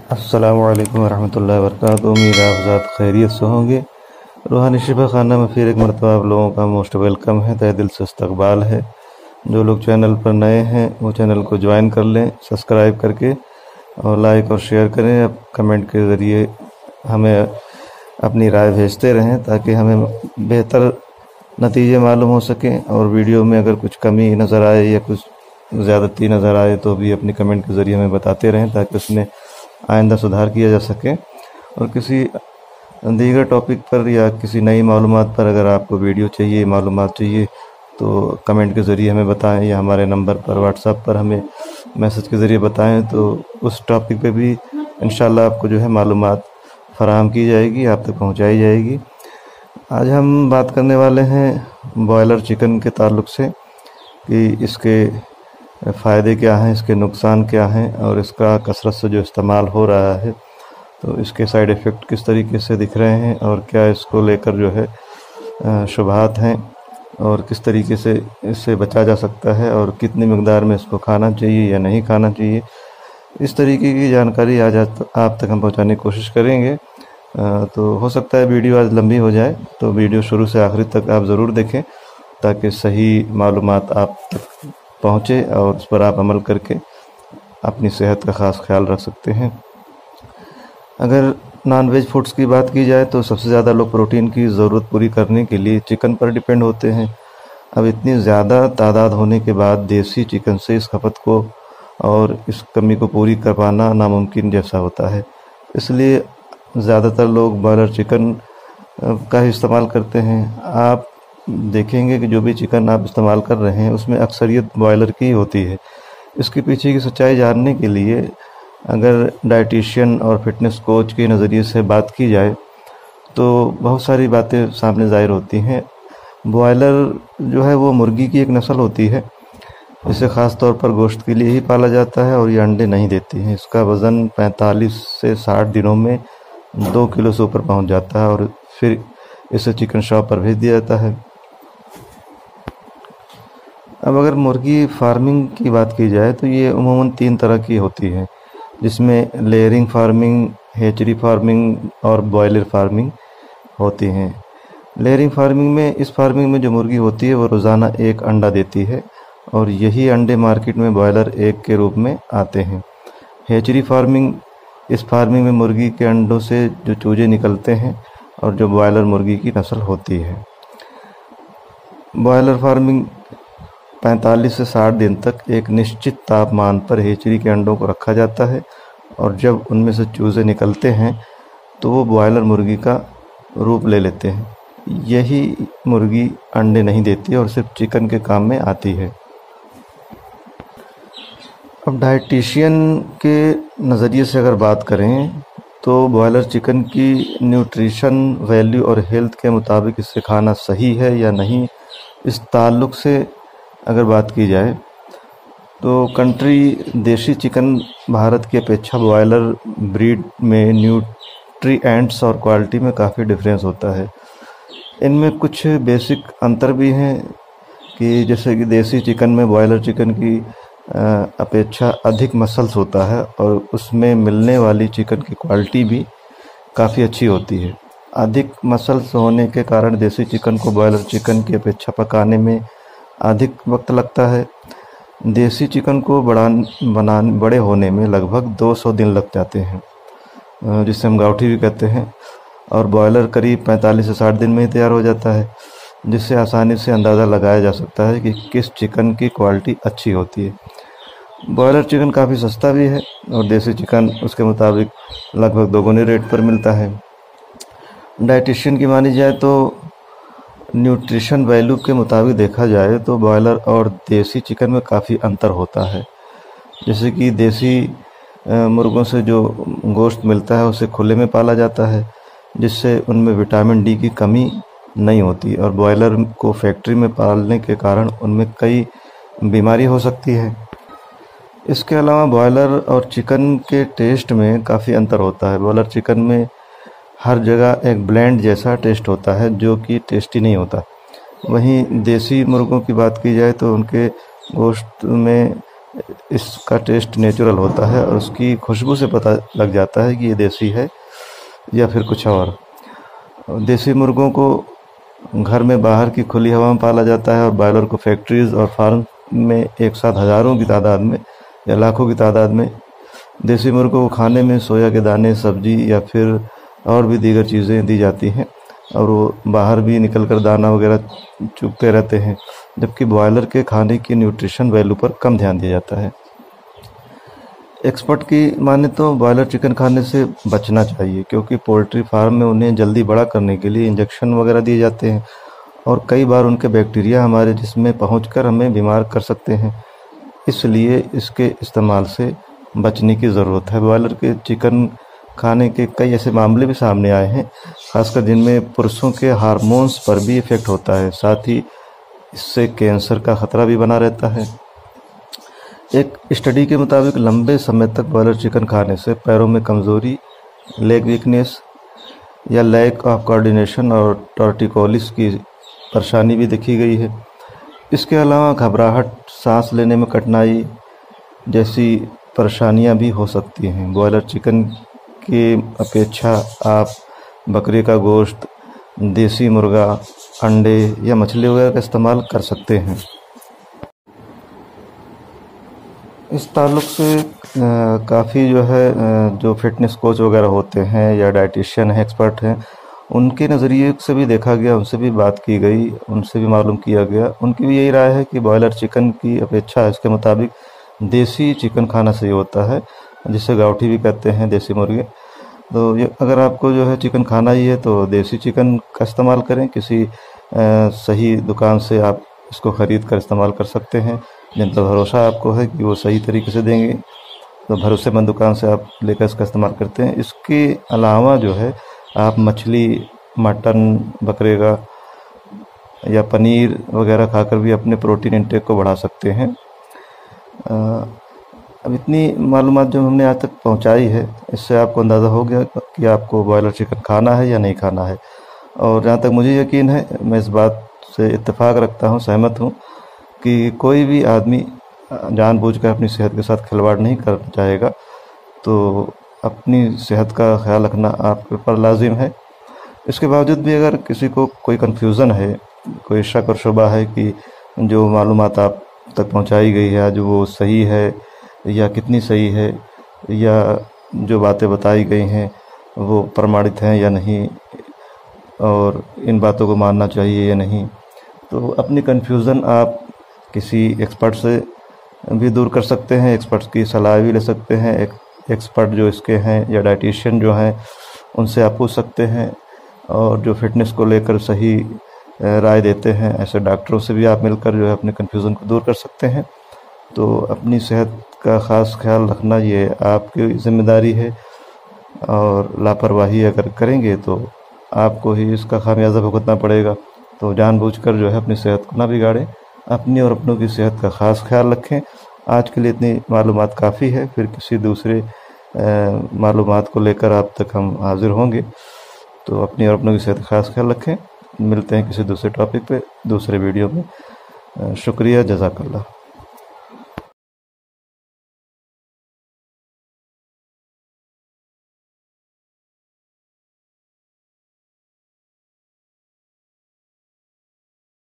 अस्सलामु अलैकुम वरहमतुल्लाहि वबरकातुहू। उम्मीद है आप ज़ात खैरियत से होंगे। रूहानी शिफा खाना में फिर एक मरतबा आप लोगों का मोस्ट वेलकम है, तहे दिल से इस्तकबाल है। जो लोग चैनल पर नए हैं वो चैनल को ज्वाइन कर लें सब्सक्राइब करके, और लाइक और शेयर करें। अब कमेंट के ज़रिए हमें अपनी राय भेजते रहें ताकि हमें बेहतर नतीजे मालूम हो सकें, और वीडियो में अगर कुछ कमी नज़र आए या कुछ ज़्यादती नज़र आए तो भी अपनी कमेंट के ज़रिए हमें बताते रहें ताकि उसमें आइंदा सुधार किया जा सके। और किसी दीगर टॉपिक पर या किसी नई मालूमात पर अगर आपको वीडियो चाहिए, मालूमात चाहिए, तो कमेंट के ज़रिए हमें बताएं या हमारे नंबर पर व्हाट्सएप पर हमें मैसेज के ज़रिए बताएं, तो उस टॉपिक पे भी इंशाल्लाह आपको जो है मालूमात फ़राहम की जाएगी, आप तक पहुंचाई जाएगी। आज हम बात करने वाले हैं बॉयलर चिकन के ताल्लुक़ से कि इसके फ़ायदे क्या हैं, इसके नुकसान क्या हैं, और इसका कसरत से जो इस्तेमाल हो रहा है तो इसके साइड इफ़ेक्ट किस तरीके से दिख रहे हैं, और क्या इसको लेकर जो है शुबहात हैं, और किस तरीके से इससे बचा जा सकता है, और कितनी मकदार में इसको खाना चाहिए या नहीं खाना चाहिए। इस तरीके की जानकारी आज आप तक हम पहुंचाने की कोशिश करेंगे। तो हो सकता है वीडियो आज लंबी हो जाए, तो वीडियो शुरू से आखिर तक आप ज़रूर देखें ताकि सही मालूमात आप तक पहुँचे और उस पर आप अमल करके अपनी सेहत का ख़ास ख्याल रख सकते हैं। अगर नॉन वेज फूड्स की बात की जाए तो सबसे ज़्यादा लोग प्रोटीन की ज़रूरत पूरी करने के लिए चिकन पर डिपेंड होते हैं। अब इतनी ज़्यादा तादाद होने के बाद देसी चिकन से इस खपत को और इस कमी को पूरी कर पाना नामुमकिन जैसा होता है, इसलिए ज़्यादातर लोग बॉयलर चिकन का ही इस्तेमाल करते हैं। आप देखेंगे कि जो भी चिकन आप इस्तेमाल कर रहे हैं उसमें अक्सरियत बॉयलर की होती है। इसके पीछे की सच्चाई जानने के लिए अगर डाइटिशियन और फिटनेस कोच के नज़रिए से बात की जाए तो बहुत सारी बातें सामने ज़ाहिर होती हैं। बॉयलर जो है वो मुर्गी की एक नस्ल होती है, इसे ख़ास तौर पर गोश्त के लिए ही पाला जाता है और ये अंडे नहीं देती है। इसका वज़न 45 से 60 दिनों में 2 किलो से ऊपर पहुंच जाता है और फिर इसे चिकन शॉप पर भेज दिया जाता है। अब अगर मुर्गी फार्मिंग की बात की जाए तो ये उमूमन 3 तरह की होती है, जिसमें लेयरिंग फार्मिंग, हेचरी फार्मिंग और बॉयलर फार्मिंग होती हैं। लेयरिंग फार्मिंग में इस फार्मिंग में जो मुर्गी होती है वो रोज़ाना 1 अंडा देती है और यही अंडे मार्केट में बॉयलर एग के रूप में आते हैं। हेचरी फार्मिंग, इस फार्मिंग में मुर्गी के अंडों से जो चूजे निकलते हैं और जो बॉयलर मुर्गी की नस्ल होती है। बॉयलर फार्मिंग 45 से 60 दिन तक एक निश्चित तापमान पर हेचरी के अंडों को रखा जाता है और जब उनमें से चूजे निकलते हैं तो वो बॉयलर मुर्गी का रूप ले लेते हैं। यही मुर्गी अंडे नहीं देती और सिर्फ चिकन के काम में आती है। अब डाइटिशियन के नज़रिए से अगर बात करें तो बॉयलर चिकन की न्यूट्रिशन वैल्यू और हेल्थ के मुताबिक इसे खाना सही है या नहीं, इस ताल्लुक़ से अगर बात की जाए तो कंट्री देसी चिकन भारत की अपेक्षा बॉयलर ब्रीड में न्यूट्रिएंट्स और क्वालिटी में काफ़ी डिफरेंस होता है। इनमें कुछ बेसिक अंतर भी हैं कि जैसे कि देसी चिकन में बॉयलर चिकन की अपेक्षा अधिक मसल्स होता है और उसमें मिलने वाली चिकन की क्वालिटी भी काफ़ी अच्छी होती है। अधिक मसल्स होने के कारण देसी चिकन को बॉयलर चिकन की अपेक्षा पकाने में अधिक वक्त लगता है। देसी चिकन को बड़े होने में लगभग 200 दिन लग जाते हैं, जिसे हम गाउठी भी कहते हैं, और बॉयलर करीब 45 से 60 दिन में ही तैयार हो जाता है, जिससे आसानी से अंदाज़ा लगाया जा सकता है कि किस चिकन की क्वालिटी अच्छी होती है। बॉयलर चिकन काफ़ी सस्ता भी है और देसी चिकन उसके मुताबिक लगभग दोगुने रेट पर मिलता है। डाइटिशियन की मानी जाए तो न्यूट्रिशन वैल्यू के मुताबिक देखा जाए तो बॉयलर और देसी चिकन में काफ़ी अंतर होता है। जैसे कि देसी मुर्गों से जो गोश्त मिलता है उसे खुले में पाला जाता है, जिससे उनमें विटामिन डी की कमी नहीं होती, और बॉयलर को फैक्ट्री में पालने के कारण उनमें कई बीमारी हो सकती है। इसके अलावा बॉयलर और चिकन के टेस्ट में काफ़ी अंतर होता है। बॉयलर चिकन में हर जगह एक ब्लेंड जैसा टेस्ट होता है जो कि टेस्टी नहीं होता। वहीं देसी मुर्गों की बात की जाए तो उनके गोश्त में इसका टेस्ट नेचुरल होता है और उसकी खुशबू से पता लग जाता है कि ये देसी है या फिर कुछ और। देसी मुर्गों को घर में बाहर की खुली हवा में पाला जाता है और बॉयलर को फैक्ट्रीज और फार्म में एक साथ हज़ारों की तादाद में या लाखों की तादाद में देसी मुर्गों को खाने में सोया के दाने, सब्जी या फिर और भी दीगर चीज़ें दी जाती हैं और वो बाहर भी निकल कर दाना वगैरह चुगते रहते हैं, जबकि बॉयलर के खाने की न्यूट्रिशन वैल्यू पर कम ध्यान दिया जाता है। एक्सपर्ट की माने तो बॉयलर चिकन खाने से बचना चाहिए, क्योंकि पोल्ट्री फार्म में उन्हें जल्दी बड़ा करने के लिए इंजेक्शन वगैरह दिए जाते हैं और कई बार उनके बैक्टीरिया हमारे जिस्म में पहुंचकर हमें बीमार कर सकते हैं। इसलिए इसके इस्तेमाल से बचने की ज़रूरत है। बॉयलर के चिकन खाने के कई ऐसे मामले भी सामने आए हैं, खासकर जिनमें पुरुषों के हार्मोन्स पर भी इफ़ेक्ट होता है। साथ ही इससे कैंसर का खतरा भी बना रहता है। एक स्टडी के मुताबिक लंबे समय तक बॉयलर चिकन खाने से पैरों में कमज़ोरी, लेग वीकनेस या लैक ऑफ कोऑर्डिनेशन और टॉर्टिकोलिस की परेशानी भी देखी गई है। इसके अलावा घबराहट, सांस लेने में कठिनाई जैसी परेशानियां भी हो सकती हैं। बॉयलर चिकन की अपेक्षा आप बकरी का गोश्त, देसी मुर्गा, अंडे या मछली वगैरह का इस्तेमाल कर सकते हैं। इस ताल्लुक़ से काफ़ी जो है जो फिटनेस कोच वगैरह होते हैं या डाइटिशियन है, एक्सपर्ट हैं, उनके नज़रिए से भी देखा गया, उनसे भी बात की गई, उनसे भी मालूम किया गया। उनकी भी यही राय है कि बॉयलर चिकन की अपेक्षा इसके मुताबिक देसी चिकन खाना सही होता है, जिसे गावठी भी कहते हैं, देसी मुर्गे। तो ये अगर आपको जो है चिकन खाना ही है तो देसी चिकन का इस्तेमाल करें। किसी सही दुकान से आप इसको ख़रीद कर इस्तेमाल कर सकते हैं, जिन पर भरोसा आपको है कि वो सही तरीके से देंगे, तो भरोसेमंद दुकान से आप लेकर इसका इस्तेमाल करते हैं। इसके अलावा जो है आप मछली, मटन, बकरे का या पनीर वगैरह खाकर भी अपने प्रोटीन इंटेक को बढ़ा सकते हैं। अब इतनी मालूमात जो हमने आज तक पहुंचाई है, इससे आपको अंदाज़ा हो गया कि आपको बॉयलर चिकन खाना है या नहीं खाना है। और जहाँ तक मुझे यकीन है, मैं इस बात से इत्तेफाक रखता हूँ, सहमत हूँ कि कोई भी आदमी जानबूझकर अपनी सेहत के साथ खिलवाड़ नहीं करना चाहेगा। तो अपनी सेहत का ख्याल रखना आपके ऊपर लाजिम है। इसके बावजूद भी अगर किसी को कोई कन्फ्यूज़न है, कोई शक और शुबा है कि जो मालूमात आप तक पहुंचाई गई है आज वो सही है या कितनी सही है, या जो बातें बताई गई हैं वो प्रमाणित हैं या नहीं, और इन बातों को मानना चाहिए या नहीं, तो अपनी कन्फ्यूज़न आप किसी एक्सपर्ट से भी दूर कर सकते हैं। एक्सपर्ट्स की सलाह भी ले सकते हैं। एक्सपर्ट जो इसके हैं या डाइटिशियन जो हैं, उनसे आप पूछ सकते हैं। और जो फिटनेस को लेकर सही राय देते हैं, ऐसे डॉक्टरों से भी आप मिलकर जो है अपने कन्फ्यूज़न को दूर कर सकते हैं। तो अपनी सेहत का ख़ास ख्याल रखना ये आपकी जिम्मेदारी है, और लापरवाही अगर करेंगे तो आपको ही इसका खामियाजा भुगतना पड़ेगा। तो जानबूझकर जो है अपनी सेहत को ना बिगाड़ें, अपनी और अपनों की सेहत का ख़ास ख्याल रखें। आज के लिए इतनी मालूमात काफ़ी है, फिर किसी दूसरे मालूमात को लेकर आप तक हम हाजिर होंगे। तो अपनी और अपनों की सेहत का ख़ास ख्याल रखें। मिलते हैं किसी दूसरे टॉपिक पे, दूसरे वीडियो में। शुक्रिया, जज़ाकल्लाह।